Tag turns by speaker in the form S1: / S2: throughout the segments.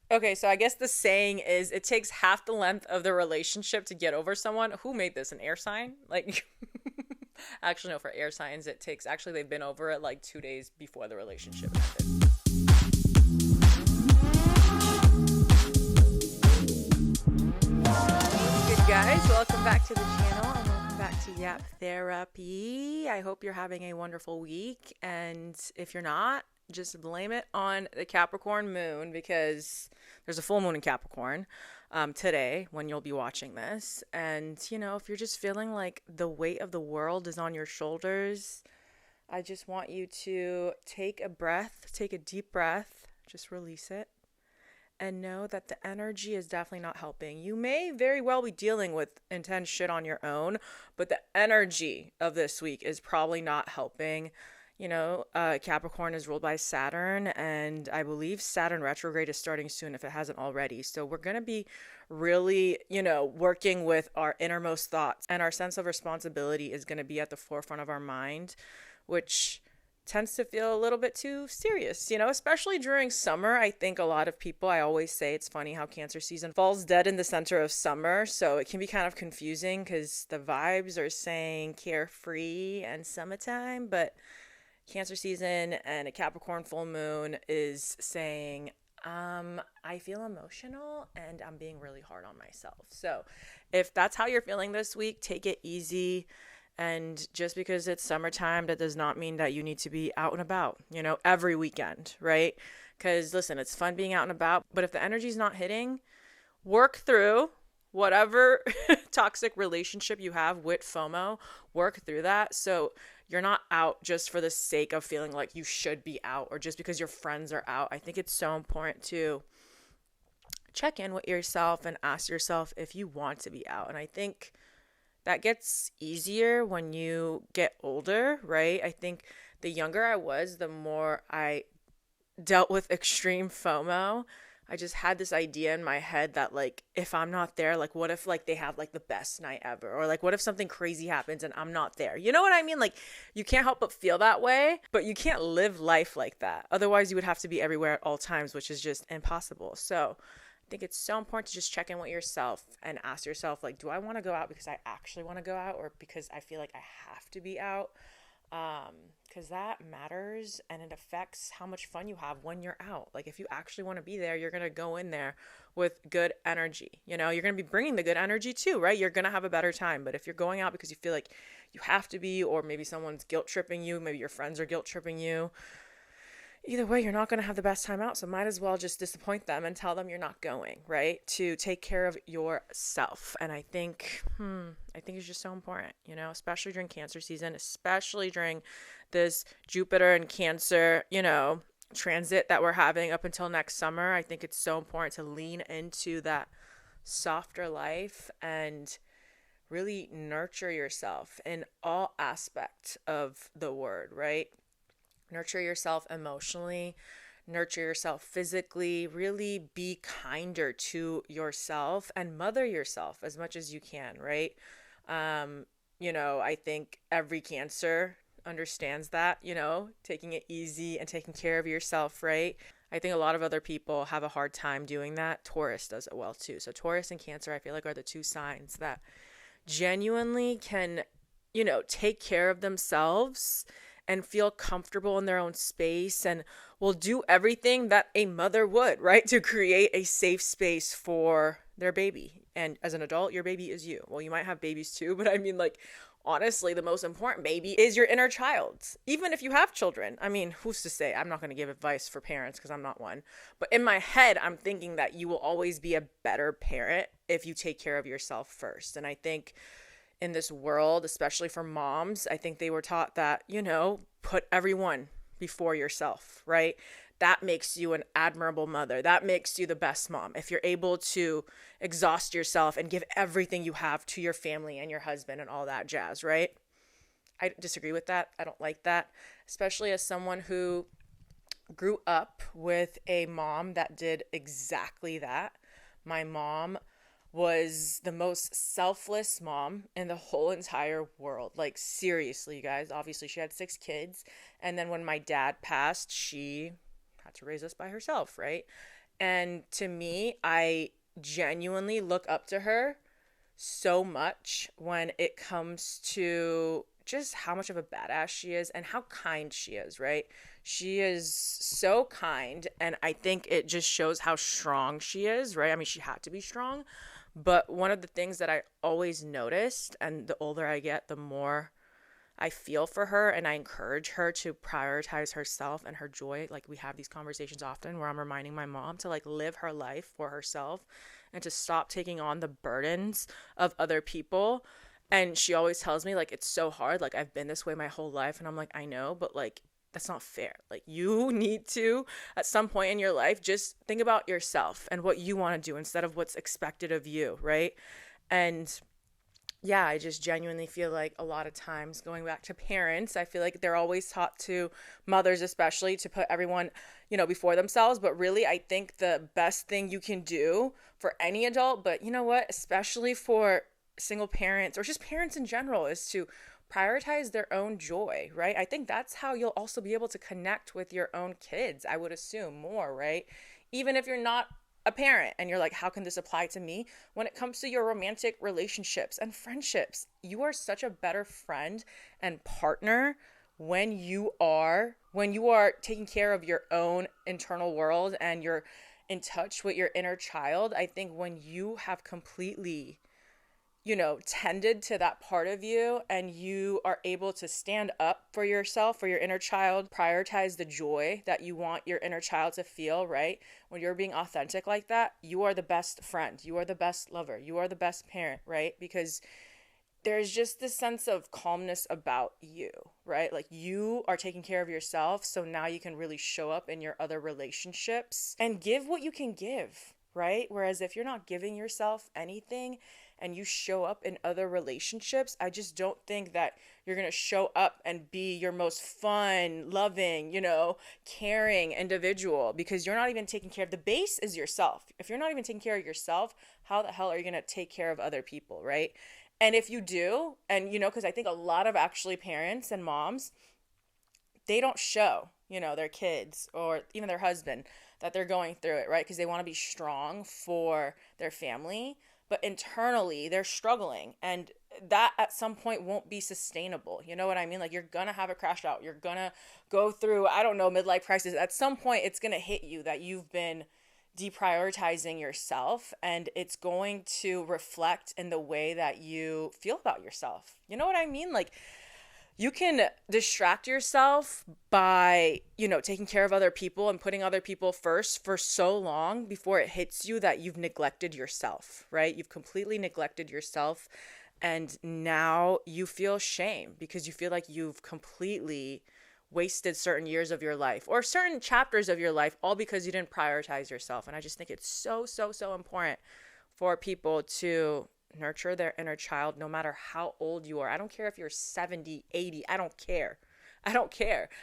S1: Okay, so I guess the saying is it takes half the length of the relationship to get over someone. Who made this? An air sign? Like, actually, no, for air signs, it takes, actually, they've been over it like 2 days before the relationship ended. Good guys, welcome back to the channel and welcome back to Yap Therapy. I hope you're having a wonderful week, and if you're not, just blame it on the Capricorn moon because there's a full moon in Capricorn today when you'll be watching this. And if you're just feeling like the weight of the world is on your shoulders, I just want you to take a breath, take a deep breath, just release it and know that the energy is definitely not helping. You may very well be dealing with intense shit on your own, but the energy of this week is probably not helping. Capricorn is ruled by Saturn, and I believe Saturn retrograde is starting soon if it hasn't already. So we're going to be really, working with our innermost thoughts, and our sense of responsibility is going to be at the forefront of our mind, which tends to feel a little bit too serious, especially during summer. I think a lot of people, I always say it's funny how Cancer season falls dead in the center of summer. So it can be kind of confusing because the vibes are saying carefree and summertime, but Cancer season and a Capricorn full moon is saying, I feel emotional and I'm being really hard on myself. So if that's how you're feeling this week, take it easy. And just because it's summertime, that does not mean that you need to be out and about, every weekend, right? Because listen, it's fun being out and about. But if the energy's not hitting, work through whatever toxic relationship you have with FOMO, work through that. So you're not out just for the sake of feeling like you should be out or just because your friends are out. I think it's so important to check in with yourself and ask yourself if you want to be out. And I think that gets easier when you get older, right? I think the younger I was, the more I dealt with extreme FOMO. I just had this idea in my head that like if I'm not there, like what if like they have like the best night ever, or like what if something crazy happens and I'm not there? You know what I mean? Like you can't help but feel that way, but you can't live life like that. Otherwise you would have to be everywhere at all times, which is just impossible. So I think it's so important to just check in with yourself and ask yourself, like, do I want to go out because I actually want to go out or because I feel like I have to be out? Because that matters and it affects how much fun you have when you're out. Like, if you actually want to be there, you're going to go in there with good energy. You're going to be bringing the good energy too, right? You're going to have a better time. But if you're going out because you feel like you have to be, or maybe someone's guilt tripping you, maybe your friends are guilt tripping you, either way, you're not going to have the best time out. So might as well just disappoint them and tell them you're not going, right? To take care of yourself. And I think it's just so important, especially during Cancer season, especially during this Jupiter and Cancer, transit that we're having up until next summer. I think it's so important to lean into that softer life and really nurture yourself in all aspects of the word, right? Nurture yourself emotionally, nurture yourself physically, really be kinder to yourself and mother yourself as much as you can, right? I think every Cancer understands that, taking it easy and taking care of yourself, right? I think a lot of other people have a hard time doing that. Taurus does it well too. So Taurus and Cancer, I feel like, are the two signs that genuinely can, take care of themselves and feel comfortable in their own space and will do everything that a mother would, right? To create a safe space for their baby. And as an adult, your baby is you. Well, you might have babies too, but I mean, like, honestly, the most important baby is your inner child. Even if you have children. I mean, who's to say? I'm not going to give advice for parents because I'm not one. But in my head, I'm thinking that you will always be a better parent if you take care of yourself first. And I think in this world, especially for moms, I think they were taught that, put everyone before yourself, right? That makes you an admirable mother. That makes you the best mom. If you're able to exhaust yourself and give everything you have to your family and your husband and all that jazz, right? I disagree with that. I don't like that, especially as someone who grew up with a mom that did exactly that. My mom was the most selfless mom in the whole entire world. Like, seriously, you guys. Obviously, she had 6 kids. And then when my dad passed, she had to raise us by herself, right? And to me, I genuinely look up to her so much when it comes to just how much of a badass she is and how kind she is, right? She is so kind, and I think it just shows how strong she is, right? I mean, she had to be strong, but one of the things that I always noticed, and the older I get, the more I feel for her, and I encourage her to prioritize herself and her joy. Like, we have these conversations often where I'm reminding my mom to like live her life for herself and to stop taking on the burdens of other people. And she always tells me like, it's so hard. Like, I've been this way my whole life. And I'm like, I know, but like, that's not fair. Like, you need to, at some point in your life, just think about yourself and what you want to do instead of what's expected of you, right? And yeah, I just genuinely feel like a lot of times, going back to parents, I feel like they're always taught to, mothers especially, to put everyone, before themselves. But really, I think the best thing you can do for any adult, but you know what, especially for single parents or just parents in general, is to prioritize their own joy, right? I think that's how you'll also be able to connect with your own kids, I would assume, more, right? Even if you're not a parent and you're like, how can this apply to me? When it comes to your romantic relationships and friendships, you are such a better friend and partner when you are taking care of your own internal world and you're in touch with your inner child. I think when you have completely tended to that part of you and you are able to stand up for yourself, for your inner child, prioritize the joy that you want your inner child to feel, right? When you're being authentic like that, you are the best friend, you are the best lover, you are the best parent, right? Because there's just this sense of calmness about you, right? Like, you are taking care of yourself, so now you can really show up in your other relationships and give what you can give, right? Whereas if you're not giving yourself anything and you show up in other relationships, I just don't think that you're going to show up and be your most fun, loving, caring individual, because you're not even taking care of, the base is yourself. If you're not even taking care of yourself, how the hell are you going to take care of other people, right? And if you do, and because I think a lot of actually parents and moms, they don't show, their kids or even their husband that they're going through it, right? Because they want to be strong for their family, but internally they're struggling, and that at some point won't be sustainable. You know what I mean? Like, you're gonna have a crash out. You're gonna go through, I don't know, midlife crisis. At some point it's gonna hit you that you've been deprioritizing yourself, and it's going to reflect in the way that you feel about yourself. You know what I mean? Like, you can distract yourself by, taking care of other people and putting other people first for so long before it hits you that you've neglected yourself, right? You've completely neglected yourself, and now you feel shame because you feel like you've completely wasted certain years of your life or certain chapters of your life, all because you didn't prioritize yourself. And I just think it's so, so, so important for people to nurture their inner child, no matter how old you are. I don't care if you're 70, 80. I don't care.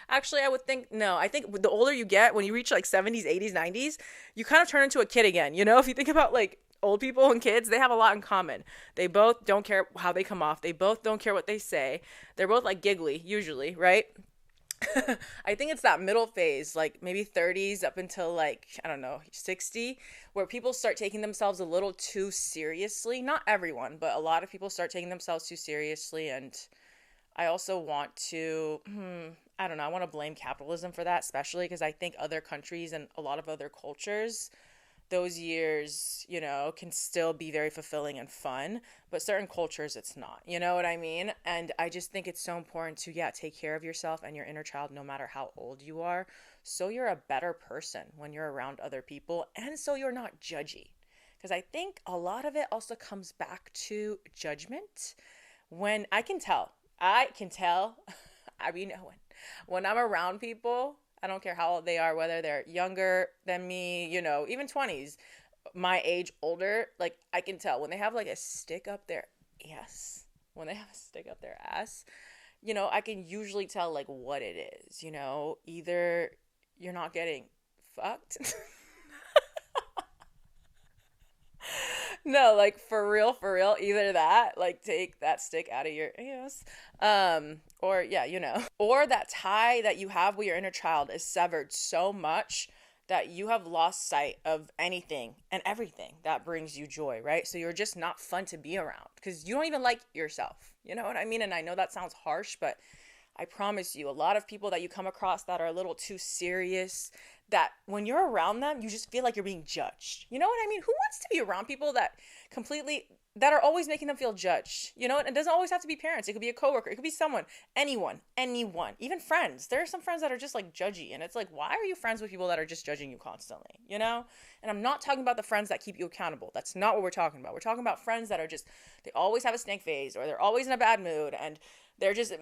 S1: Actually, I think the older you get, when you reach like 70s, 80s, 90s, you kind of turn into a kid again. If you think about like old people and kids, they have a lot in common. They both don't care how they come off. They both don't care what they say. They're both like giggly, usually, right? I think it's that middle phase, like maybe 30s up until like, I don't know, 60, where people start taking themselves a little too seriously. Not everyone, but a lot of people start taking themselves too seriously. And I also want to, I don't know, I want to blame capitalism for that, especially because I think other countries and a lot of other cultures, those years, can still be very fulfilling and fun, but certain cultures it's not, you know what I mean? And I just think it's so important to, take care of yourself and your inner child, no matter how old you are, so you're a better person when you're around other people, and so you're not judgy. Because I think a lot of it also comes back to judgment. When I can tell, I be knowing when I'm around people, I don't care how old they are, whether they're younger than me, even 20s, my age, older, like I can tell when they have like a stick up their ass, I can usually tell like what it is, either you're not getting fucked. No, like for real, either that, like take that stick out of your ass, or or that tie that you have with your inner child is severed so much that you have lost sight of anything and everything that brings you joy, right? So you're just not fun to be around because you don't even like yourself. You know what I mean? And I know that sounds harsh, but I promise you, a lot of people that you come across that are a little too serious, that when you're around them, you just feel like you're being judged. You know what I mean? Who wants to be around people that are always making them feel judged? You know, and it doesn't always have to be parents. It could be a coworker. It could be someone, anyone, even friends. There are some friends that are just like judgy. And it's like, why are you friends with people that are just judging you constantly? You know? And I'm not talking about the friends that keep you accountable. That's not what we're talking about. We're talking about friends that are just, they always have a snake face, or they're always in a bad mood, and they're just,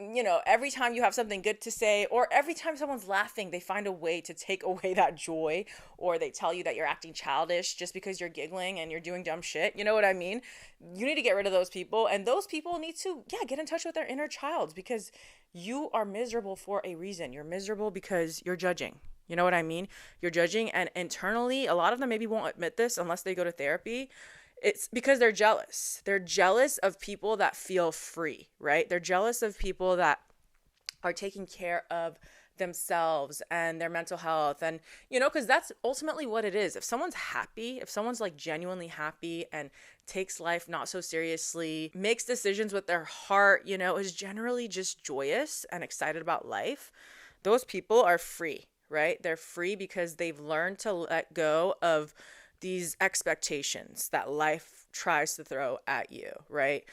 S1: every time you have something good to say, or every time someone's laughing, they find a way to take away that joy, or they tell you that you're acting childish just because you're giggling and you're doing dumb shit. You know what I mean? You need to get rid of those people, and those people need to, get in touch with their inner child, because you are miserable for a reason. You're miserable because you're judging. You know what I mean? You're judging, and internally, a lot of them maybe won't admit this unless they go to therapy. It's because they're jealous. They're jealous of people that feel free, right? They're jealous of people that are taking care of themselves and their mental health. And, because that's ultimately what it is. If someone's happy, if someone's like genuinely happy and takes life not so seriously, makes decisions with their heart, is generally just joyous and excited about life, those people are free, right? They're free because they've learned to let go of these expectations that life tries to throw at you, right?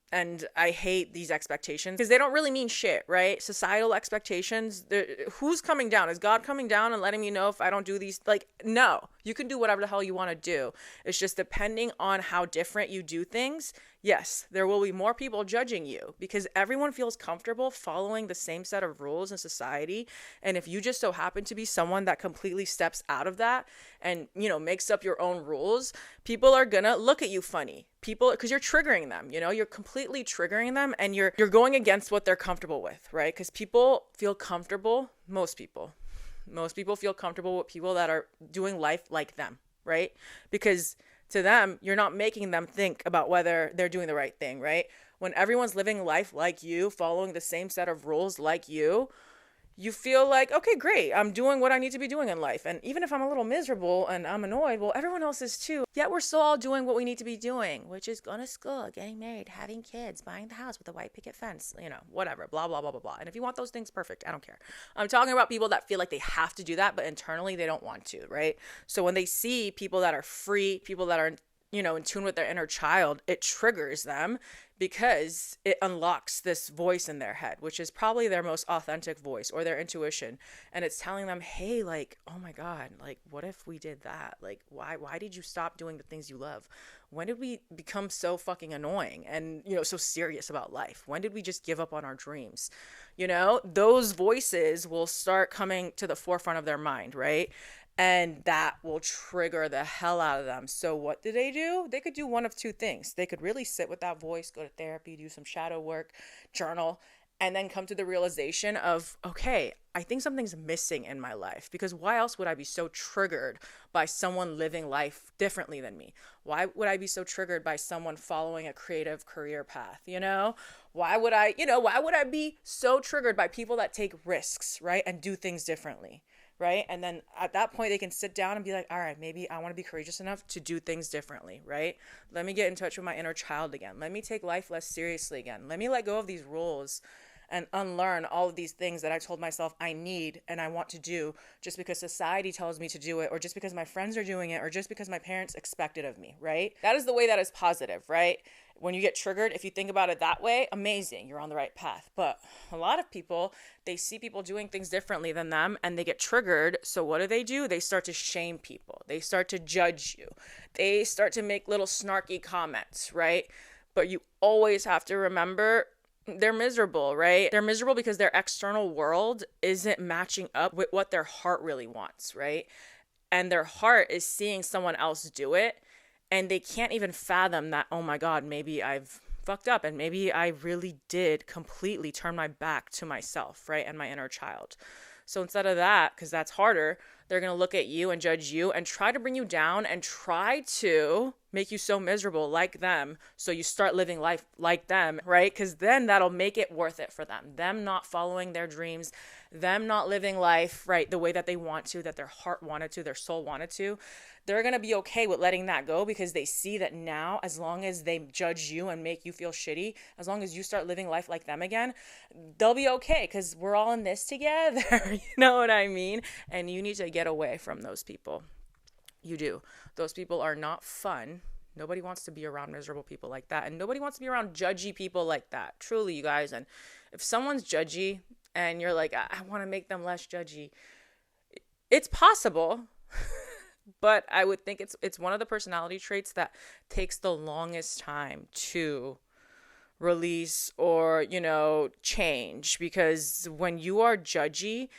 S1: And I hate these expectations because they don't really mean shit, right? Societal expectations, who's coming down? Is God coming down and letting me know if I don't do these? Like, no, you can do whatever the hell you want to do. It's just depending on how different you do things. Yes, there will be more people judging you because everyone feels comfortable following the same set of rules in society. And if you just so happen to be someone that completely steps out of that and, makes up your own rules, people are gonna look at you funny. People, because you're triggering them, you're completely triggering them, and you're going against what they're comfortable with, right? Because people feel comfortable, most people feel comfortable with people that are doing life like them, right? Because to them, you're not making them think about whether they're doing the right thing, right? When everyone's living life like you, following the same set of rules like you feel like, okay, great, I'm doing what I need to be doing in life. And even if I'm a little miserable and I'm annoyed, well, everyone else is too. Yet we're still all doing what we need to be doing, which is going to school, getting married, having kids, buying the house with a white picket fence, whatever, blah, blah, blah, blah, blah. And if you want those things, perfect. I don't care. I'm talking about people that feel like they have to do that, but internally they don't want to, right? So when they see people that are free, people that are, in tune with their inner child, it triggers them because it unlocks this voice in their head, which is probably their most authentic voice or their intuition. And it's telling them, hey, like, oh my God, like, what if we did that? Like, why did you stop doing the things you love? When did we become so fucking annoying and, so serious about life? When did we just give up on our dreams? Those voices will start coming to the forefront of their mind, right? And that will trigger the hell out of them. So what do? They could do one of two things. They could really sit with that voice, go to therapy, do some shadow work, journal, and then come to the realization of, okay, I think something's missing in my life, because why else would I be so triggered by someone living life differently than me? Why would I be so triggered by someone following a creative career path? Why would I be so triggered by people that take risks, right? And do things differently. Right? And then at that point, they can sit down and be like, all right, maybe I want to be courageous enough to do things differently, right? Let me get in touch with my inner child again. Let me take life less seriously again. Let me let go of these rules and unlearn all of these things that I told myself I need and I want to do just because society tells me to do it, or just because my friends are doing it, or just because my parents expect it of me, right? That is the way that is positive, right? When you get triggered, if you think about it that way, amazing, you're on the right path. But a lot of people, they see people doing things differently than them and they get triggered. So what do? They start to shame people. They start to judge you. They start to make little snarky comments, right? But you always have to remember, they're miserable, right? They're miserable because their external world isn't matching up with what their heart really wants, right? And their heart is seeing someone else do it. And they can't even fathom that, oh my God, maybe I've fucked up and maybe I really did completely turn my back to myself, right? And my inner child. So instead of that, because that's harder, They're going to look at you and judge you and try to bring you down and try to make you so miserable like them. So you start living life like them, right? Because then that'll make it worth it for them. Them not following their dreams, them not living life, right, the way that they want to, that their heart wanted to, their soul wanted to. They're going to be okay with letting that go because they see that now, as long as they judge you and make you feel shitty, as long as you start living life like them again, they'll be okay because we're all in this together. You know what I mean? And you need to get away from those people. You do. Those people are not fun. Nobody wants to be around miserable people like that. And nobody wants to be around judgy people like that. Truly, you guys. And if someone's judgy and you're like, I want to make them less judgy, it's possible. But I would think it's one of the personality traits that takes the longest time to release or, change. Because when you are judgy,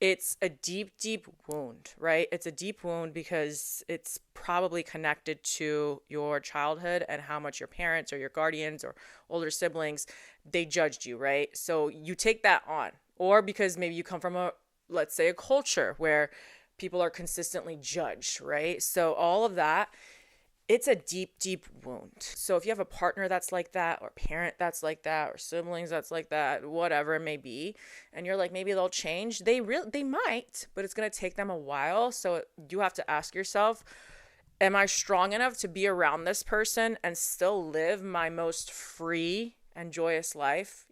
S1: it's a deep, deep wound, right? It's a deep wound because it's probably connected to your childhood and how much your parents or your guardians or older siblings, they judged you, right? So you take that on. Or because maybe you come from let's say a culture where people are consistently judged, right? So all of that, it's a deep, deep wound. So if you have a partner that's like that, or parent that's like that, or siblings that's like that, whatever it may be, and you're like, maybe they'll change, they might, but it's going to take them a while. So you have to ask yourself, am I strong enough to be around this person and still live my most free and joyous life,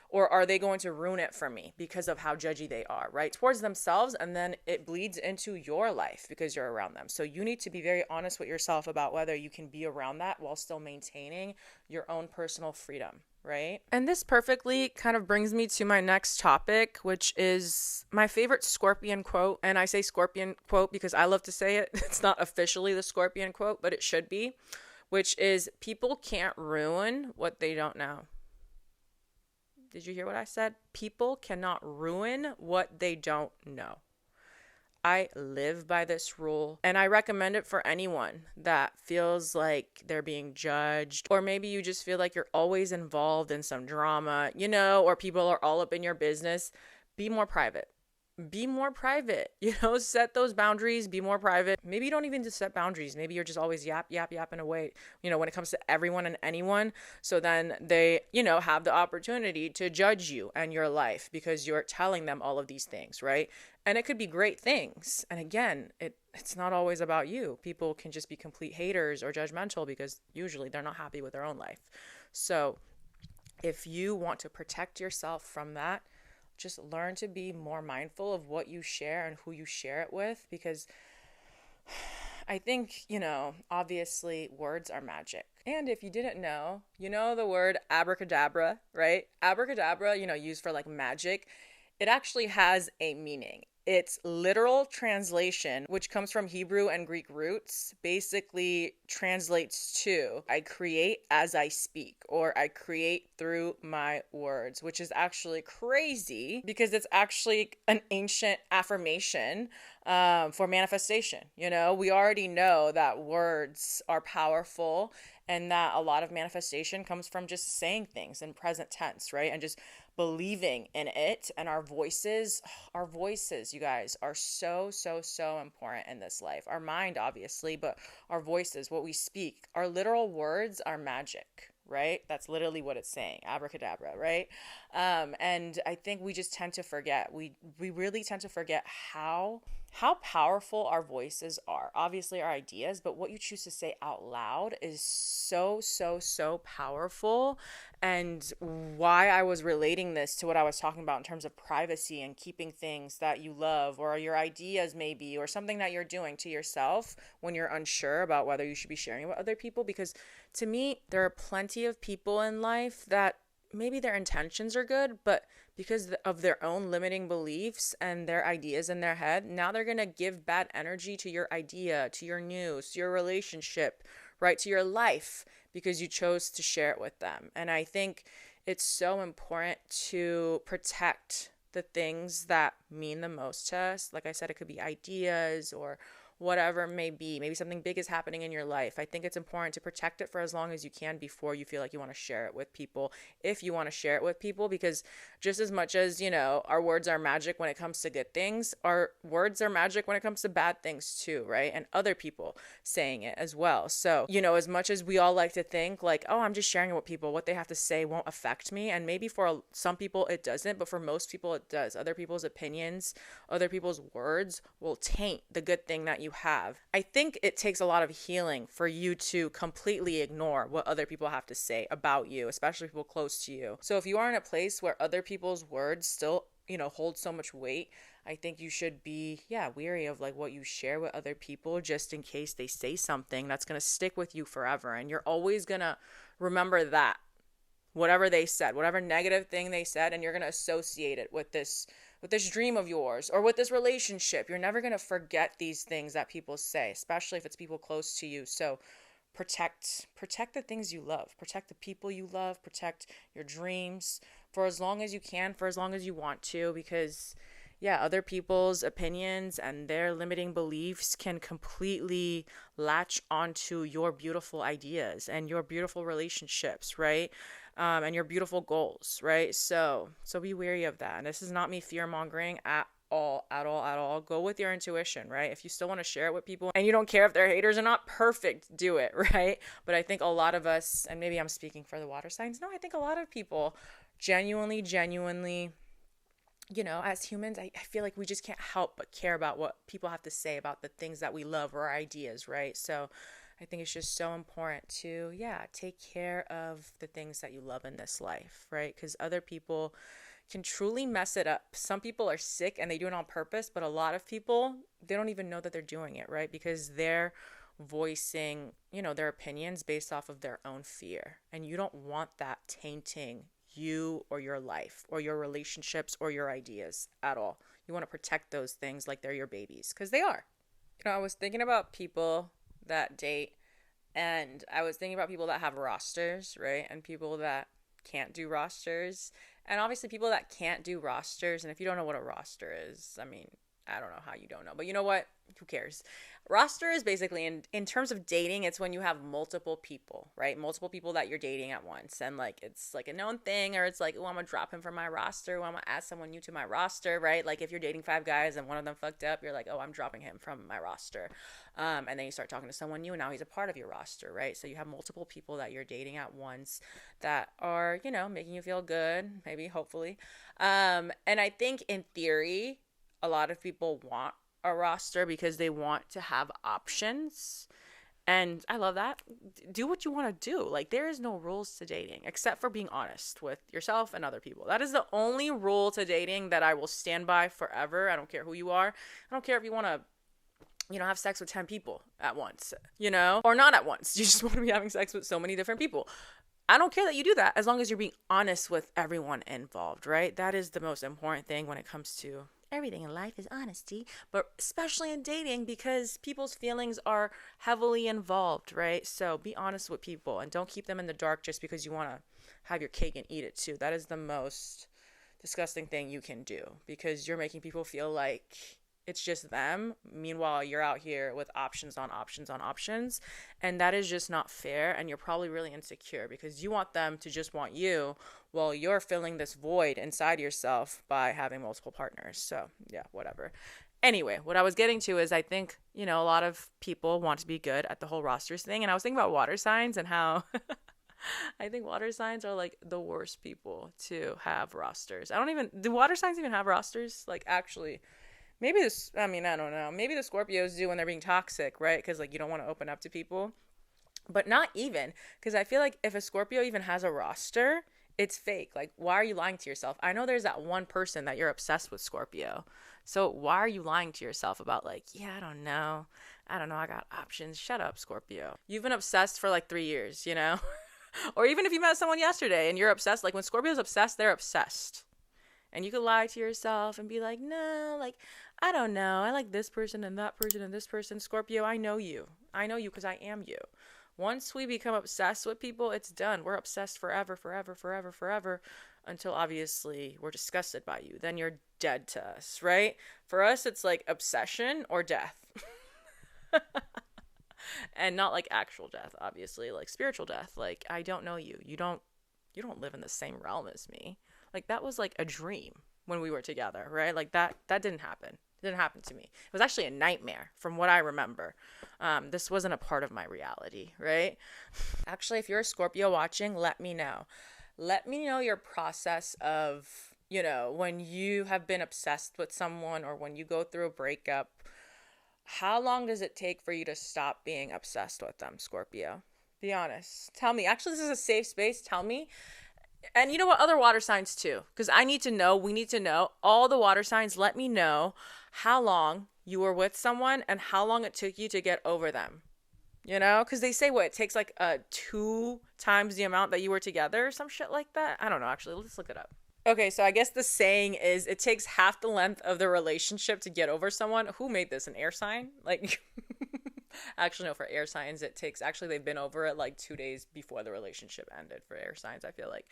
S1: Or are they going to ruin it for me because of how judgy they are, right? Towards themselves, and then it bleeds into your life because you're around them. So you need to be very honest with yourself about whether you can be around that while still maintaining your own personal freedom, right? And this perfectly kind of brings me to my next topic, which is my favorite Scorpion quote. And I say Scorpion quote because I love to say it. It's not officially the Scorpion quote, but it should be, which is, people can't ruin what they don't know. Did you hear what I said? People cannot ruin what they don't know. I live by this rule, and I recommend it for anyone that feels like they're being judged, or maybe you just feel like you're always involved in some drama, or people are all up in your business. Be more private. Be more private, set those boundaries, be more private. Maybe you don't even just set boundaries. Maybe you're just always yapping away, when it comes to everyone and anyone. So then they, have the opportunity to judge you and your life because you're telling them all of these things, right? And it could be great things. And again, it's not always about you. People can just be complete haters or judgmental because usually they're not happy with their own life. So if you want to protect yourself from that, just learn to be more mindful of what you share and who you share it with, because I think, obviously words are magic. And if you didn't know, the word abracadabra, right? Abracadabra, used for like magic, it actually has a meaning. Its literal translation, which comes from Hebrew and Greek roots, basically translates to, I create as I speak, or I create through my words, which is actually crazy because it's actually an ancient affirmation for manifestation. We already know that words are powerful and that a lot of manifestation comes from just saying things in present tense, right? And just believing in it. And our voices, you guys, are so, so, so important in this life. Our mind, obviously, but our voices, what we speak, our literal words are magic, right? That's literally what it's saying, abracadabra, right? And I think we just tend to forget. We really tend to forget how powerful our voices are. Obviously our ideas, but what you choose to say out loud is so, so, so powerful. And why I was relating this to what I was talking about in terms of privacy and keeping things that you love or your ideas maybe, or something that you're doing to yourself when you're unsure about whether you should be sharing it with other people. Because to me, there are plenty of people in life that maybe their intentions are good, but because of their own limiting beliefs and their ideas in their head, now they're going to give bad energy to your idea, to your news, to your relationship, right, to your life, because you chose to share it with them. And I think it's so important to protect the things that mean the most to us. Like I said, it could be ideas or whatever it may be. Maybe something big is happening in your life. I think it's important to protect it for as long as you can before you feel like you want to share it with people, if you want to share it with people, because just as much as, our words are magic when it comes to good things, our words are magic when it comes to bad things too, right? And other people saying it as well. So, as much as we all like to think like, oh, I'm just sharing it with people, what they have to say won't affect me. And maybe for some people it doesn't, but for most people it does. Other people's opinions, other people's words will taint the good thing that you have. I think it takes a lot of healing for you to completely ignore what other people have to say about you, especially people close to you. So if you are in a place where other people's words still, hold so much weight, I think you should be, weary of like what you share with other people, just in case they say something that's going to stick with you forever. And you're always going to remember that, whatever they said, whatever negative thing they said, and you're going to associate it with this dream of yours or with this relationship. You're never going to forget these things that people say, especially if it's people close to you. So protect the things you love, protect the people you love, protect your dreams for as long as you can, for as long as you want to, because other people's opinions and their limiting beliefs can completely latch onto your beautiful ideas and your beautiful relationships, right? And your beautiful goals, right? So be wary of that. And this is not me fear-mongering at all. Go with your intuition, right? If you still want to share it with people and you don't care if they're haters or not, perfect, do it, right? But I think a lot of us, and maybe I'm speaking for the water signs, no, I think a lot of people genuinely, as humans, I feel like we just can't help but care about what people have to say about the things that we love or our ideas, right? So I think it's just so important to, take care of the things that you love in this life, right? Because other people can truly mess it up. Some people are sick and they do it on purpose, but a lot of people, they don't even know that they're doing it, right? Because they're voicing, their opinions based off of their own fear. And you don't want that tainting you or your life or your relationships or your ideas at all. You want to protect those things like they're your babies, because they are. I was thinking about people that date, and I was thinking about people that have rosters, right? And people that can't do rosters. And obviously people that can't do rosters, and if you don't know what a roster is, I mean, I don't know how you don't know, but you know what? Who cares? Roster is basically, in terms of dating, it's when you have multiple people, right? Multiple people that you're dating at once. And like, it's like a known thing, or it's like, oh, I'm going to drop him from my roster. I'm going to add someone new to my roster, right? Like if you're dating 5 guys and one of them fucked up, you're like, oh, I'm dropping him from my roster. And then you start talking to someone new and now he's a part of your roster, right? So you have multiple people that you're dating at once that are, making you feel good, maybe, hopefully. And I think in theory, a lot of people want a roster because they want to have options. And I love that. Do what you want to do. Like, there is no rules to dating except for being honest with yourself and other people. That is the only rule to dating that I will stand by forever. I don't care who you are. I don't care if you want to, have sex with 10 people at once, or not at once. You just want to be having sex with so many different people. I don't care that you do that, as long as you're being honest with everyone involved, right? That is the most important thing when it comes to everything in life, is honesty, but especially in dating, because people's feelings are heavily involved, right? So be honest with people and don't keep them in the dark just because you want to have your cake and eat it too. That is the most disgusting thing you can do, because you're making people feel like it's just them. Meanwhile, you're out here with options on options on options. And that is just not fair. And you're probably really insecure because you want them to just want you while you're filling this void inside yourself by having multiple partners. So yeah, whatever. Anyway, what I was getting to is I think, a lot of people want to be good at the whole rosters thing. And I was thinking about water signs and how I think water signs are like the worst people to have rosters. Do water signs even have rosters? Like, actually, maybe I don't know. Maybe the Scorpios do when they're being toxic, right? Because, like, you don't want to open up to people. But not even. Because I feel like if a Scorpio even has a roster, it's fake. Like, why are you lying to yourself? I know there's that one person that you're obsessed with, Scorpio. So why are you lying to yourself about, like, I don't know, I got options. Shut up, Scorpio. You've been obsessed for like 3 years, Or even if you met someone yesterday and you're obsessed, like when Scorpio's obsessed, they're obsessed. And you could lie to yourself and be like, no, like, I don't know. I like this person and that person and this person. Scorpio, I know you. I know you because I am you. Once we become obsessed with people, it's done. We're obsessed forever, until obviously we're disgusted by you. Then you're dead to us, right? For us, it's like obsession or death. And not like actual death, obviously, like spiritual death. Like, I don't know you. You don't live in the same realm as me. Like, that was like a dream when we were together, right? Like, that didn't happen. It didn't happen to me. It was actually a nightmare from what I remember. This wasn't a part of my reality, right? Actually, if you're a Scorpio watching, let me know. Let me know your process of, when you have been obsessed with someone or when you go through a breakup. How long does it take for you to stop being obsessed with them, Scorpio? Be honest. Tell me. Actually, this is a safe space. Tell me. And you know what? Other water signs too. Because I need to know. We need to know. All the water signs, let me know how long you were with someone and how long it took you to get over them. Because they say what? It takes like 2 times the amount that you were together or some shit like that. I don't know. Actually, let's look it up. Okay, so I guess the saying is it takes half the length of the relationship to get over someone. Who made this? An air sign? Like, actually, no, for air signs, it takes, actually, they've been over it like 2 days before the relationship ended for air signs, I feel like.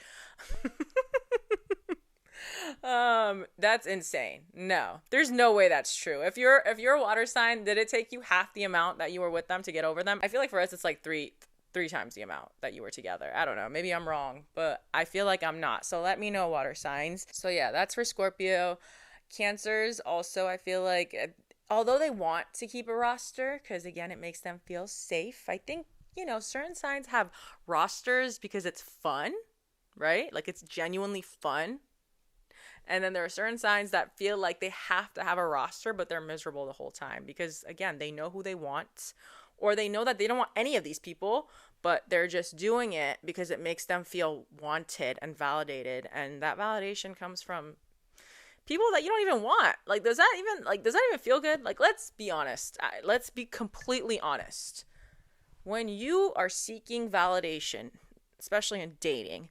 S1: That's insane. No, there's no way that's true. If you're a water sign, did it take you half the amount that you were with them to get over them? I feel like for us, it's like three times the amount that you were together. I don't know. Maybe I'm wrong, but I feel like I'm not. So let me know, water signs. So yeah, that's for Scorpio. Cancers also, I feel like, although they want to keep a roster, because again, it makes them feel safe. I think, certain signs have rosters because it's fun, right? Like, it's genuinely fun. And then there are certain signs that feel like they have to have a roster, but they're miserable the whole time because, again, they know who they want, or they know that they don't want any of these people, but they're just doing it because it makes them feel wanted and validated. And that validation comes from people that you don't even want. Like, does that even feel good? Like, let's be honest. Let's be completely honest. When you are seeking validation, especially in dating,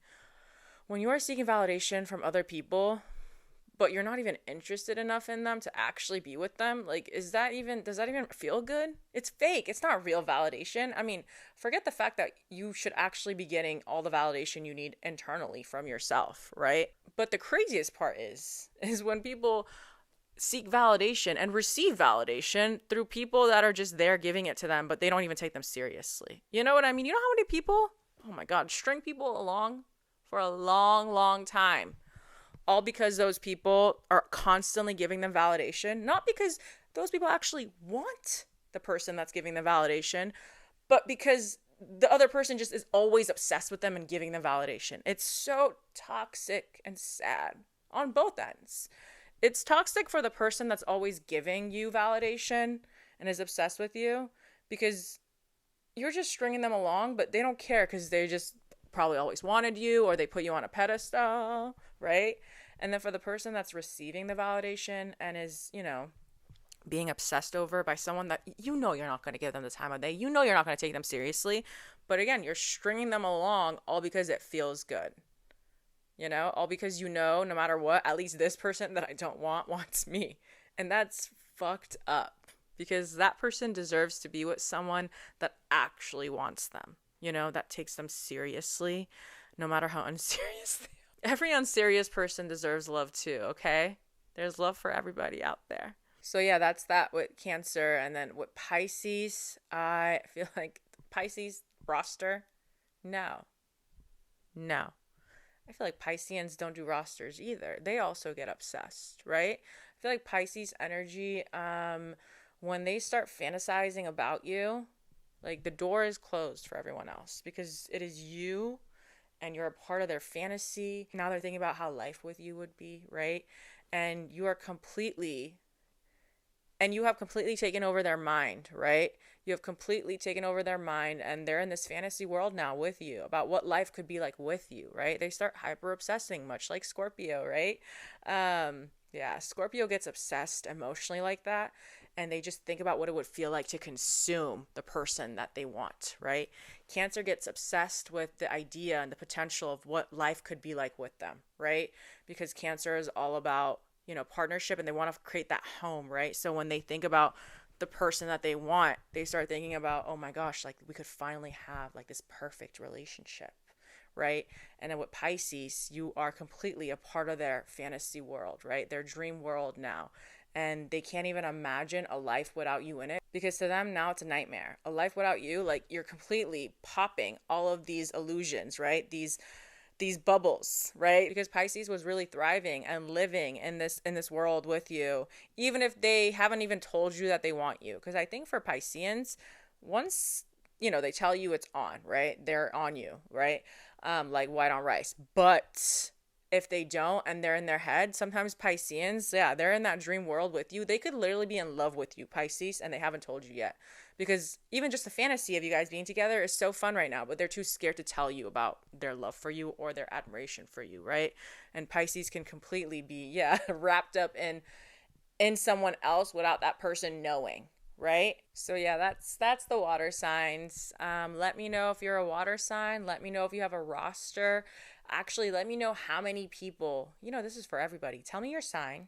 S1: when you are seeking validation from other people, but you're not even interested enough in them to actually be with them, like, does that even feel good? It's fake. It's not real validation. I mean, forget the fact that you should actually be getting all the validation you need internally from yourself, right? But the craziest part is when people seek validation and receive validation through people that are just there giving it to them, but they don't even take them seriously. You know what I mean? You know how many people, oh my God, string people along for a long, long time, all because those people are constantly giving them validation, not because those people actually want the person that's giving them validation, but because the other person just is always obsessed with them and giving them validation. It's so toxic and sad on both ends. It's toxic for the person that's always giving you validation and is obsessed with you because you're just stringing them along, but they don't care because they just probably always wanted you, or they put you on a pedestal, right? And then for the person that's receiving the validation and is, being obsessed over by someone that you're not going to give them the time of day, you're not going to take them seriously, but again, you're stringing them along all because it feels good, all because no matter what, at least this person that I don't want wants me. And that's fucked up because that person deserves to be with someone that actually wants them, that takes them seriously, no matter how unserious they are. Every unserious person deserves love too, okay? There's love for everybody out there. So yeah, that's that with Cancer. And then with Pisces, I feel like Pisces roster, no. I feel like Pisceans don't do rosters either. They also get obsessed, right? I feel like Pisces energy, when they start fantasizing about you, like the door is closed for everyone else because it is you and you're a part of their fantasy. Now they're thinking about how life with you would be, right? And you have completely taken over their mind, right? You have completely taken over their mind and they're in this fantasy world now with you about what life could be like with you, right? They start hyper obsessing, much like Scorpio, right? Yeah, Scorpio gets obsessed emotionally like that. And they just think about what it would feel like to consume the person that they want, right? Cancer gets obsessed with the idea and the potential of what life could be like with them, right? Because Cancer is all about, partnership, and they want to create that home, right? So when they think about the person that they want, they start thinking about, oh my gosh, like we could finally have like this perfect relationship, right? And then with Pisces, you are completely a part of their fantasy world, right? Their dream world now. And they can't even imagine a life without you in it. because to them now it's a nightmare. A life without you, like you're completely popping all of these illusions, right? These bubbles, right? Because Pisces was really thriving and living in this world with you, even if they haven't even told you that they want you. Because I think for Pisceans, once they tell you it's on, right? They're on you, right? Like white on rice. But if they don't and they're in their head, sometimes Pisceans, yeah, they're in that dream world with you. They could literally be in love with you, Pisces, and they haven't told you yet. Because even just the fantasy of you guys being together is so fun right now, but they're too scared to tell you about their love for you or their admiration for you, right? And Pisces can completely be, yeah, wrapped up in someone else without that person knowing, right? So yeah, that's the water signs. Let me know if you're a water sign. Let me know if you have a roster. Actually, let me know how many people, this is for everybody. Tell me your sign.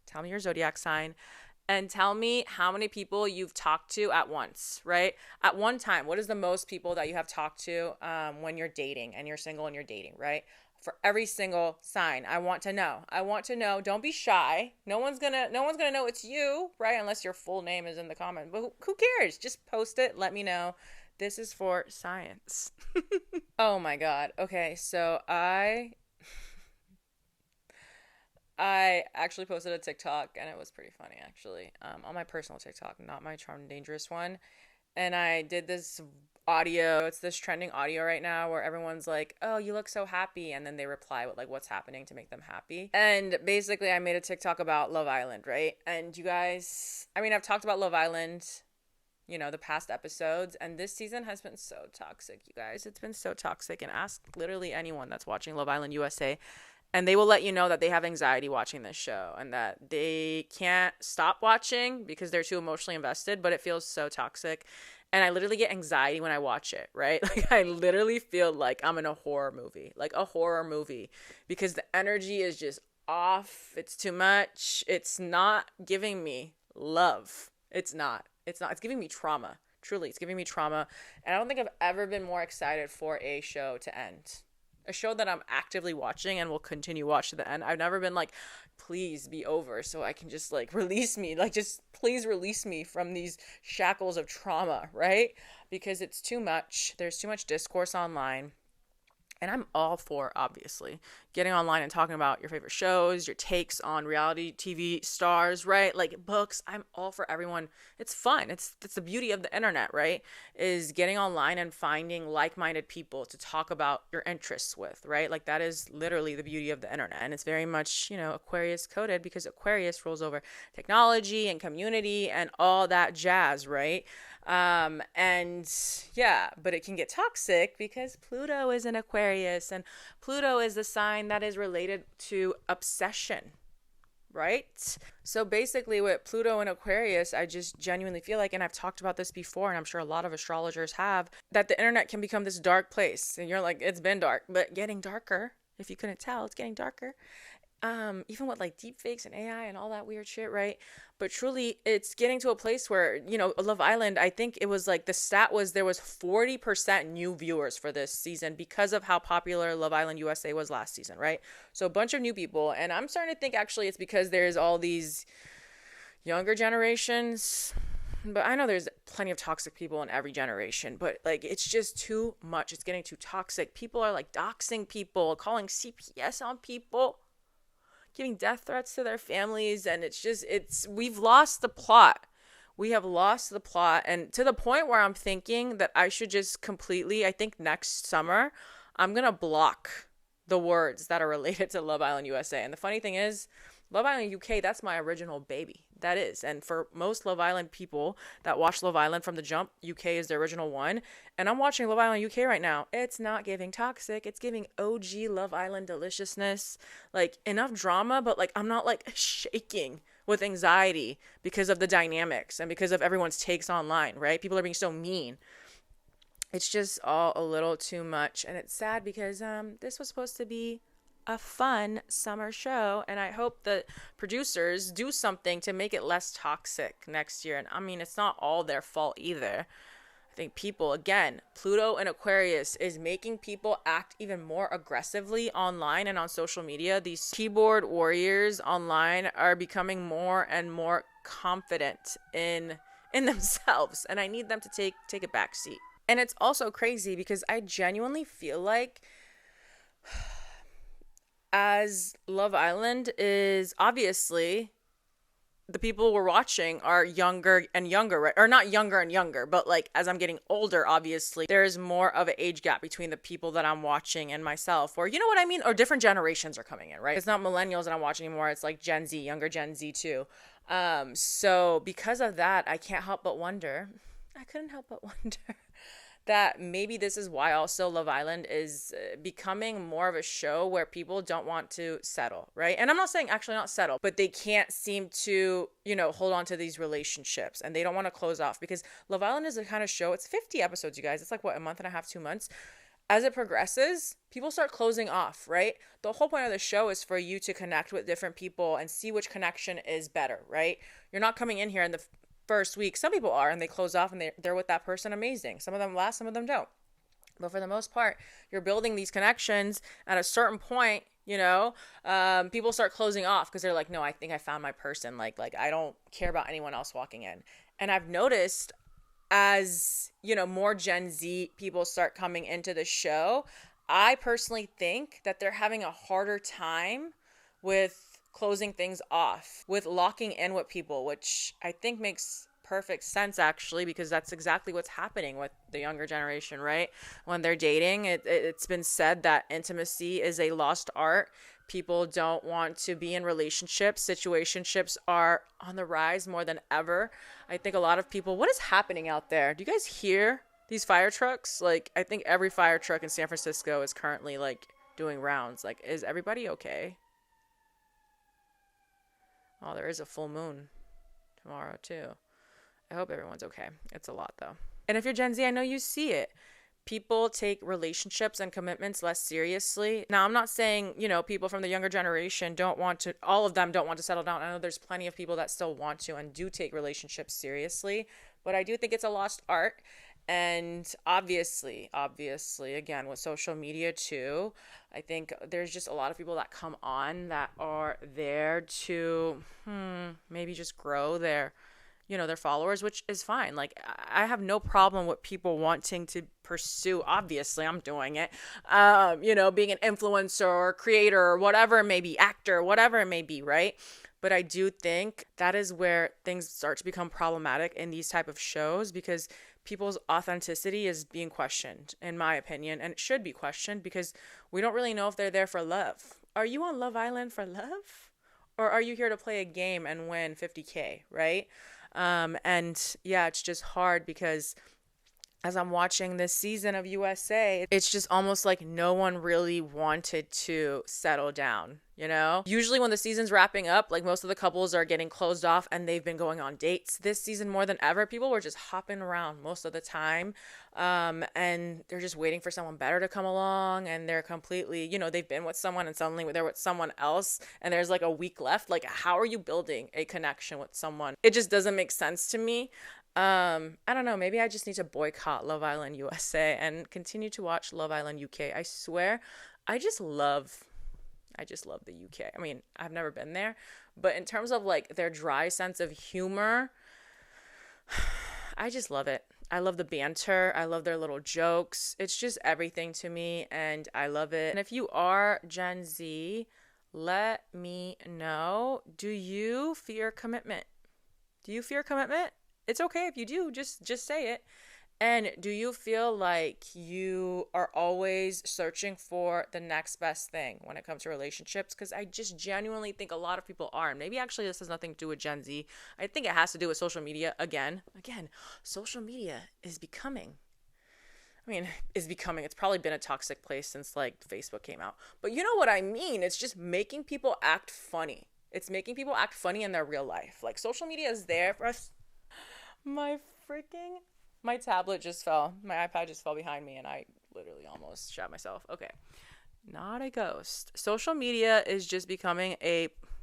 S1: Tell me your zodiac sign. And tell me how many people you've talked to at once, right? At one time, what is the most people that you have talked to when you're dating and you're single and you're dating, right? For every single sign, I want to know. I want to know. Don't be shy. No one's gonna know it's you, right? Unless your full name is in the comment. But who cares? Just post it. Let me know. This is for science. Oh my God. Okay, so I actually posted a TikTok, and it was pretty funny, actually, on my personal TikTok, not my CharmedanDangerous one. And I did this audio. It's this trending audio right now where everyone's like, oh, you look so happy. And then they reply with like what's happening to make them happy. And basically I made a TikTok about Love Island, right? And you guys, I've talked about Love Island, the past episodes, and this season has been so toxic, you guys. It's been so toxic. And ask literally anyone that's watching Love Island USA, and they will let you know that they have anxiety watching this show and that they can't stop watching because they're too emotionally invested, but it feels so toxic. And I literally get anxiety when I watch it, right? Like I literally feel like I'm in a horror movie, because the energy is just off. It's too much. It's not giving me love. It's not. It's giving me trauma. Truly, it's giving me trauma. And I don't think I've ever been more excited for a show to end. A show that I'm actively watching and will continue watch to the end. I've never been like, please be over so I can just like release me. Like just please release me from these shackles of trauma, right? Because it's too much. There's too much discourse online. And I'm all for, obviously, getting online and talking about your favorite shows, your takes on reality TV stars, right? Like books. I'm all for everyone. It's fun. It's the beauty of the internet, right? Is getting online and finding like-minded people to talk about your interests with, right? Like that is literally the beauty of the internet. And it's very much, Aquarius coded, because Aquarius rules over technology and community and all that jazz, right? And yeah, but it can get toxic because Pluto is in Aquarius, and Pluto is the sign that is related to obsession, right? So basically with Pluto and Aquarius, I just genuinely feel like, and I've talked about this before, and I'm sure a lot of astrologers have, that the internet can become this dark place. And you're like, it's been dark, but getting darker. If you couldn't tell, it's getting darker. Even with like deep fakes and AI and all that weird shit, right? But truly, it's getting to a place where, Love Island, I think it was like the stat was there was 40% new viewers for this season because of how popular Love Island USA was last season, right? So a bunch of new people. And I'm starting to think actually it's because there's all these younger generations. But I know there's plenty of toxic people in every generation, but like it's just too much. It's getting too toxic. People are like doxing people, calling CPS on people, giving death threats to their families, and we've lost the plot. We have lost the plot, and to the point where I'm thinking that I should just completely, I think next summer, I'm going to block the words that are related to Love Island USA. And the funny thing is, Love Island UK, that's my original baby. That is. And for most Love Island people that watch Love Island from the jump, UK is the original one. And I'm watching Love Island UK right now. It's not giving toxic. It's giving OG Love Island deliciousness. Like enough drama, but like I'm not like shaking with anxiety because of the dynamics and because of everyone's takes online, right? People are being so mean. It's just all a little too much. And it's sad because this was supposed to be a fun summer show, and I hope the producers do something to make it less toxic next year. And it's not all their fault either. I think people, again, Pluto and Aquarius is making people act even more aggressively online and on social media. These keyboard warriors online are becoming more and more confident in in themselves, and I need them to take a back seat. And it's also crazy because I genuinely feel like as Love Island is obviously the people we're watching are younger and younger, right? Or not younger and younger, but like as I'm getting older, obviously there's more of an age gap between the people that I'm watching and myself, or you know what I mean? Or different generations are coming in, right? It's not millennials that I'm watching anymore. It's like Gen Z, younger Gen Z too. So because of that, I couldn't help but wonder that maybe this is why also Love Island is becoming more of a show where people don't want to settle, right? And I'm not saying actually not settle, but they can't seem to, hold on to these relationships, and they don't want to close off, because Love Island is the kind of show, it's 50 episodes, you guys. It's like, what, a month and a half, 2 months? As it progresses, people start closing off, right? The whole point of the show is for you to connect with different people and see which connection is better, right? You're not coming in here in the first week. Some people are, and they close off and they're with that person. Amazing. Some of them last, some of them don't. But for the most part, you're building these connections. At a certain point, people start closing off because they're like, no, I think I found my person. Like I don't care about anyone else walking in. And I've noticed as, more Gen Z people start coming into the show, I personally think that they're having a harder time with closing things off, with locking in with people, which I think makes perfect sense actually, because that's exactly what's happening with the younger generation, right? When they're dating, it's been said that intimacy is a lost art. People don't want to be in relationships. Situationships are on the rise more than ever. I think a lot of people, what is happening out there? Do you guys hear these fire trucks? Like, I think every fire truck in San Francisco is currently like doing rounds. Like, is everybody okay? Oh, there is a full moon tomorrow too. I hope everyone's okay. It's a lot though. And if you're Gen Z, I know you see it. People take relationships and commitments less seriously. Now, I'm not saying, people from the younger generation all of them don't want to settle down. I know there's plenty of people that still want to and do take relationships seriously, but I do think it's a lost art. And obviously, again, with social media too, I think there's just a lot of people that come on that are there to maybe just grow their followers, which is fine. Like, I have no problem with people wanting to pursue, obviously I'm doing it, being an influencer or creator or whatever it may be, actor, whatever it may be, right? But I do think that is where things start to become problematic in these type of shows, because people's authenticity is being questioned, in my opinion, and it should be questioned because we don't really know if they're there for love. Are you on Love Island for love? Or are you here to play a game and win 50K, right? And yeah, it's just hard because as I'm watching this season of USA, it's just almost like no one really wanted to settle down, Usually when the season's wrapping up, like most of the couples are getting closed off and they've been going on dates. This season more than ever, people were just hopping around most of the time. And they're just waiting for someone better to come along, and they're completely, they've been with someone and suddenly they're with someone else and there's like a week left. Like, how are you building a connection with someone? It just doesn't make sense to me. I don't know, maybe I just need to boycott Love Island USA and continue to watch Love Island UK. I swear, I just love the UK. I mean, I've never been there, but in terms of like their dry sense of humor, I just love it. I love the banter. I love their little jokes. It's just everything to me, and I love it. And if you are Gen Z, let me know. Do you fear commitment? It's okay if you do, just say it. And do you feel like you are always searching for the next best thing when it comes to relationships? Because I just genuinely think a lot of people are. And maybe actually this has nothing to do with Gen Z. I think it has to do with social media. Again, social media is becoming, it's probably been a toxic place since like Facebook came out. But you know what I mean? It's just making people act funny. It's making people act funny in their real life. Like, social media is there for us. My tablet just fell. My iPad just fell behind me and I literally almost shot myself. Okay. Not a ghost. Social media is just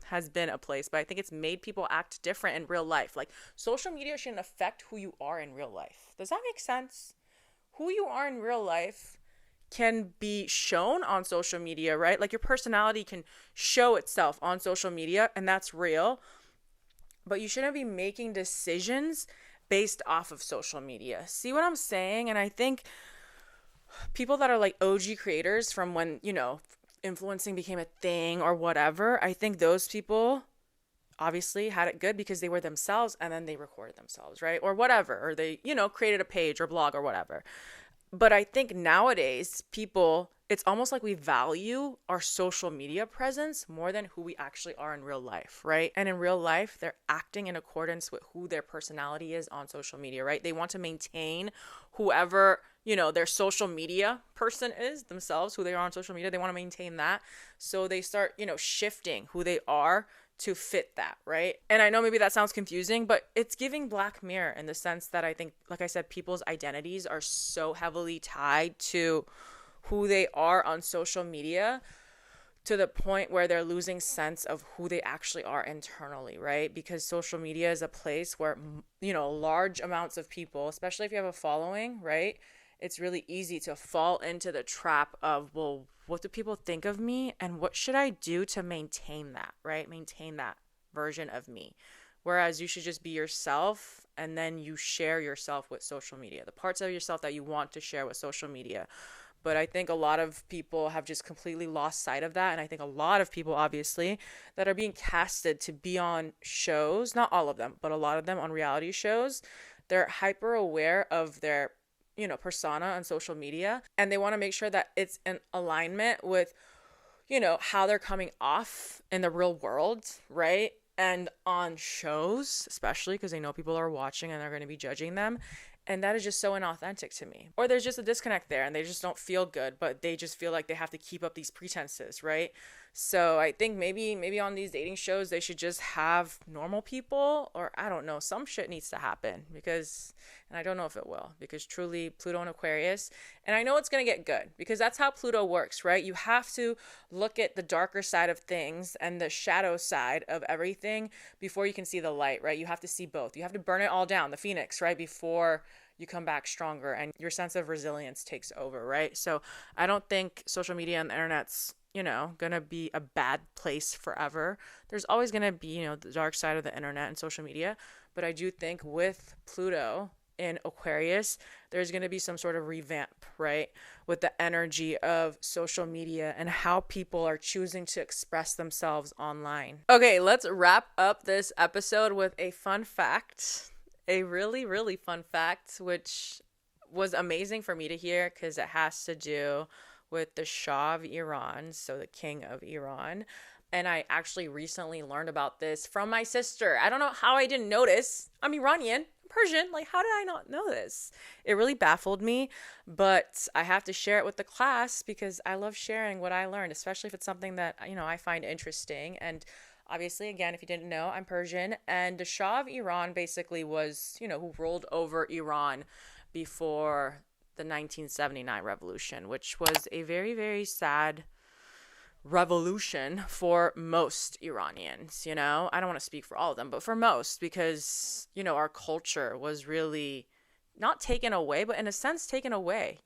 S1: has been a place, but I think it's made people act different in real life. Like, social media shouldn't affect who you are in real life. Does that make sense? Who you are in real life can be shown on social media, right? Like, your personality can show itself on social media, and that's real. But you shouldn't be making decisions based off of social media. See what I'm saying? And I think people that are like OG creators from when, influencing became a thing or whatever, I think those people obviously had it good because they were themselves and then they recorded themselves, right? Or whatever, or they, created a page or blog or whatever. But I think nowadays people, it's almost like we value our social media presence more than who we actually are in real life, right? And in real life, they're acting in accordance with who their personality is on social media, right? They want to maintain whoever, their social media person is themselves, who they are on social media. They want to maintain that. So they start, shifting who they are to fit that, right? And I know maybe that sounds confusing, but it's giving Black Mirror in the sense that I think, like I said, people's identities are so heavily tied to who they are on social media to the point where they're losing sense of who they actually are internally, right? Because social media is a place where, large amounts of people, especially if you have a following, right? It's really easy to fall into the trap of, well, what do people think of me? And what should I do to maintain that, right? Maintain that version of me. Whereas you should just be yourself, and then you share yourself with social media, the parts of yourself that you want to share with social media. But I think a lot of people have just completely lost sight of that. And I think a lot of people, obviously, that are being casted to be on shows, not all of them, but a lot of them on reality shows, they're hyper aware of their persona on social media, and they want to make sure that it's in alignment with, how they're coming off in the real world, right? And on shows, especially because they know people are watching and they're going to be judging them. And that is just so inauthentic to me. Or there's just a disconnect there and they just don't feel good, but they just feel like they have to keep up these pretenses, right? So I think maybe on these dating shows, they should just have normal people, or I don't know, some shit needs to happen because, and I don't know if it will, because truly Pluto and Aquarius, and I know it's going to get good because that's how Pluto works, right? You have to look at the darker side of things and the shadow side of everything before you can see the light, right? You have to see both. You have to burn it all down, the phoenix, right? Before you come back stronger and your sense of resilience takes over, right? So I don't think social media and the internet's gonna be a bad place forever. There's always gonna be, the dark side of the internet and social media. But I do think with Pluto in Aquarius, there's gonna be some sort of revamp, right? With the energy of social media and how people are choosing to express themselves online. Okay, let's wrap up this episode with a fun fact. A really, really fun fact, which was amazing for me to hear because it has to do with the Shah of Iran, so the king of Iran. And I actually recently learned about this from my sister. I don't know how I didn't notice. I'm Iranian, Persian. Like, how did I not know this? It really baffled me, but I have to share it with the class because I love sharing what I learned, especially if it's something that, I find interesting. And obviously, again, if you didn't know, I'm Persian. And the Shah of Iran basically was, who ruled over Iran before the 1979 revolution, which was a very, very sad revolution for most Iranians, I don't want to speak for all of them, but for most, because, our culture was really not taken away, but in a sense taken away,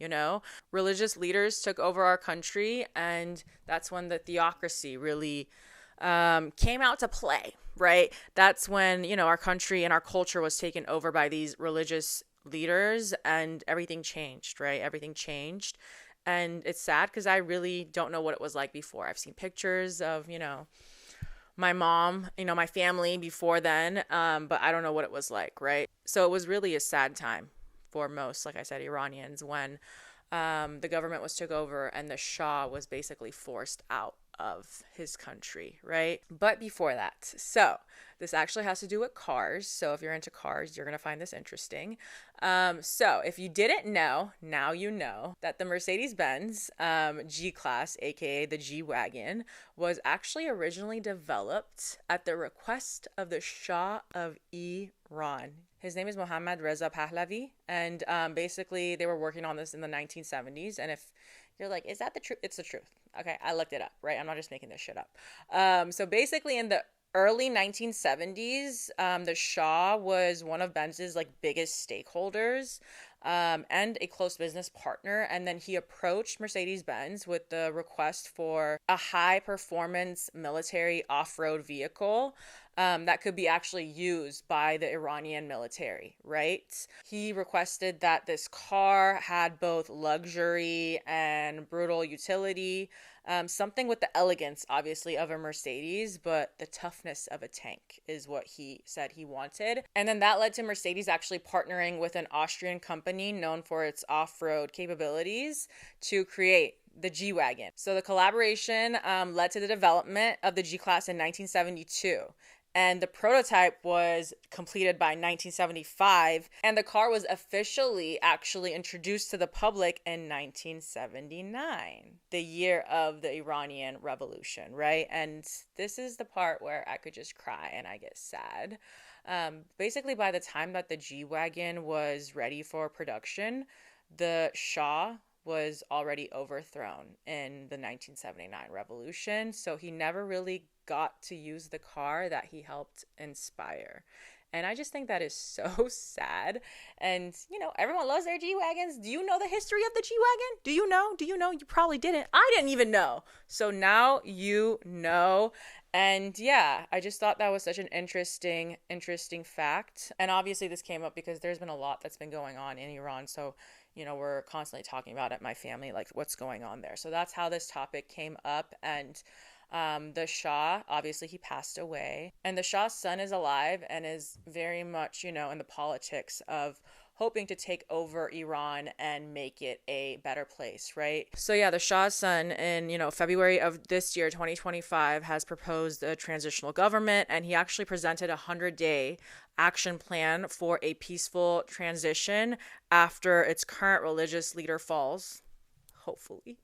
S1: Religious leaders took over our country, and that's when the theocracy really came out to play, right? That's when, our country and our culture was taken over by these religious leaders and everything changed, right? Everything changed. And it's sad because I really don't know what it was like before. I've seen pictures of, my mom, my family before then, but I don't know what it was like, right? So it was really a sad time for most, like I said, Iranians when the government was took over and the Shah was basically forced out of his country, right? But before that, so this actually has to do with cars. So if you're into cars, you're going to find this interesting. So if you didn't know, now you know that the Mercedes-Benz G-Class, aka the G-Wagon, was actually originally developed at the request of the Shah of Iran. His name is Mohammad Reza Pahlavi, and basically they were working on this in the 1970s. And if you're like, is that the truth? It's the truth. Okay, I looked it up, right? I'm not just making this shit up. So basically in the early 1970s, the Shah was one of Benz's biggest stakeholders and a close business partner. And then he approached Mercedes-Benz with the request for a high performance military off-road vehicle that could be actually used by the Iranian military, right? He requested that this car had both luxury and brutal utility, something with the elegance, obviously, of a Mercedes, but the toughness of a tank is what he said he wanted. And then that led to Mercedes actually partnering with an Austrian company known for its off-road capabilities to create the G-Wagon. So the collaboration led to the development of the G-Class in 1972. And the prototype was completed by 1975, and the car was officially actually introduced to the public in 1979, the year of the Iranian Revolution, right? And this is the part where I could just cry and I get sad. Basically, by the time that the G-Wagon was ready for production, the Shah was already overthrown in the 1979 revolution, so he never really got to use the car that he helped inspire. And I just think that is so sad. And, you know, everyone loves their G-Wagons. Do you know the history of the G-Wagon? Do you know? You probably didn't. I didn't even know. So now you know. And yeah, I just thought that was such an interesting fact. And obviously this came up because there's been a lot that's been going on in Iran. So, you know, we're constantly talking about it, my family, like what's going on there. So that's how this topic came up. And the Shah, obviously he passed away, and the Shah's son is alive and is very much, you know, in the politics of hoping to take over Iran and make it a better place, right? So yeah, the Shah's son in, you know, February of this year, 2025, has proposed a transitional government, and he actually presented a 100-day action plan for a peaceful transition after its current religious leader falls, hopefully.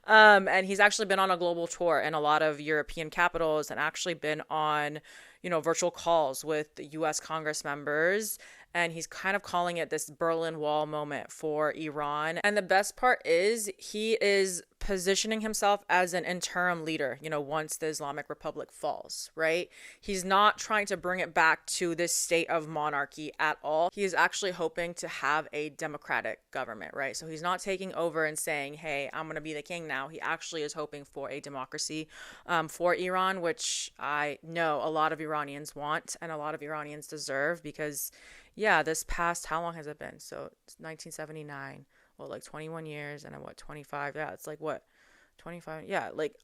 S1: And he's actually been on a global tour in a lot of European capitals and actually been on, you know, virtual calls with the U.S. Congress members. And he's kind of calling it this Berlin Wall moment for Iran. And the best part is he is positioning himself as an interim leader, you know, once the Islamic Republic falls, right? He's not trying to bring it back to this state of monarchy at all. He is actually hoping to have a democratic government, right? So he's not taking over and saying, hey, I'm going to be the king now. He actually is hoping for a democracy for Iran, which I know a lot of Iranians want and a lot of Iranians deserve because, yeah, this past, how long has it been? So it's 1979. Well, like 21 years and then what, 25? Yeah, it's like what, 25? Yeah, like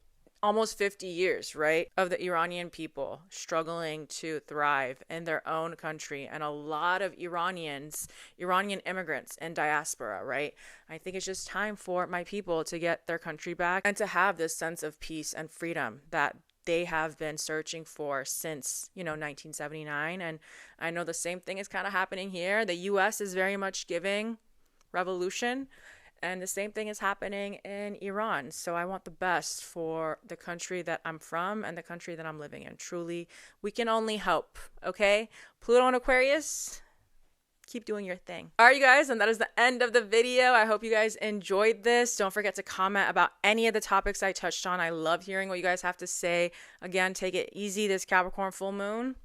S1: almost 50 years, right? Of the Iranian people struggling to thrive in their own country. And a lot of Iranian immigrants in diaspora, right? I think it's just time for my people to get their country back and to have this sense of peace and freedom that they have been searching for since, you know, 1979. And I know the same thing is kind of happening here. The U.S. is very much giving revolution, and the same thing is happening in Iran. So I want the best for the country that I'm from and the country that I'm living in. Truly, we can only hope, okay? Pluto and Aquarius, keep doing your thing. All right, you guys, and that is the end of the video. I hope you guys enjoyed this. Don't forget to comment about any of the topics I touched on. I love hearing what you guys have to say. Again, take it easy this Capricorn full moon.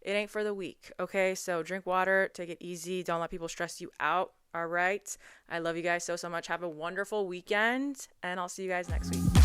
S1: It ain't for the weak, okay? So drink water, take it easy. Don't let people stress you out, all right? I love you guys so much. Have a wonderful weekend, and I'll see you guys next week.